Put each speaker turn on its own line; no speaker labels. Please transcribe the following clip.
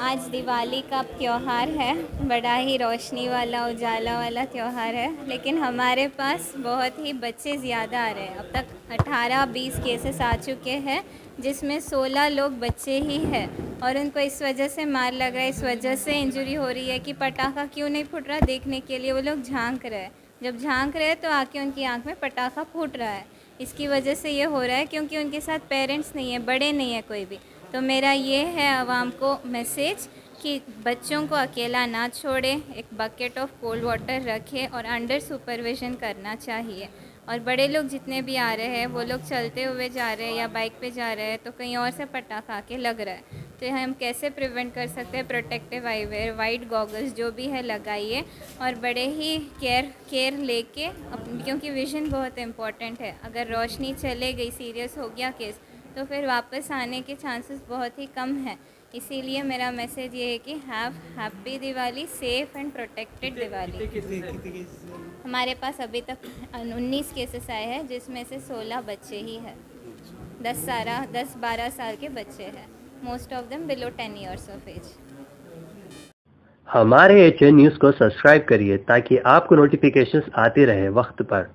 आज दिवाली का त्योहार है। बड़ा ही रोशनी वाला उजाला वाला त्योहार है, लेकिन हमारे पास बहुत ही बच्चे ज़्यादा आ रहे हैं। अब तक 18-20 केसेस आ चुके हैं, जिसमें 16 लोग बच्चे ही हैं और उनको इस वजह से मार लग रहा है, इस वजह से इंजरी हो रही है कि पटाखा क्यों नहीं फूट रहा देखने के लिए वो लोग झांक रहे हैं। जब झांक रहे हैं तो आके उनकी आंख में पटाखा फूट रहा है। इसकी वजह से ये हो रहा है क्योंकि उनके साथ पेरेंट्स नहीं है, बड़े नहीं है कोई भी। तो मेरा ये है आवाम को मैसेज कि बच्चों को अकेला ना छोड़े, एक बकेट ऑफ कोल्ड वाटर रखें और अंडर सुपरविज़न करना चाहिए। और बड़े लोग जितने भी आ रहे हैं वो लोग चलते हुए जा रहे हैं या बाइक पे जा रहे हैं तो कहीं और से पटाखा आके लग रहा है, तो हम कैसे प्रिवेंट कर सकते हैं। प्रोटेक्टिव आईवेयर, वाइट गॉगल्स जो भी है लगाइए और बड़े ही केयर लेके क्योंकि विज़न बहुत इम्पॉर्टेंट है। अगर रोशनी चले गई, सीरियस हो गया केस, तो फिर वापस आने के चांसेस बहुत ही कम हैं। इसीलिए मेरा मैसेज ये है कि happy Diwali, safe and protected Diwali. हमारे पास अभी तक 19 केसेस आए हैं, जिसमें से 16 बच्चे ही हैं। 10-12 साल के बच्चे हैं, most of them below 10 years of age.
हमारे HN न्यूज़ को सब्सक्राइब करिए ताकि आपको नोटिफिकेशंस आते रहे वक्त पर।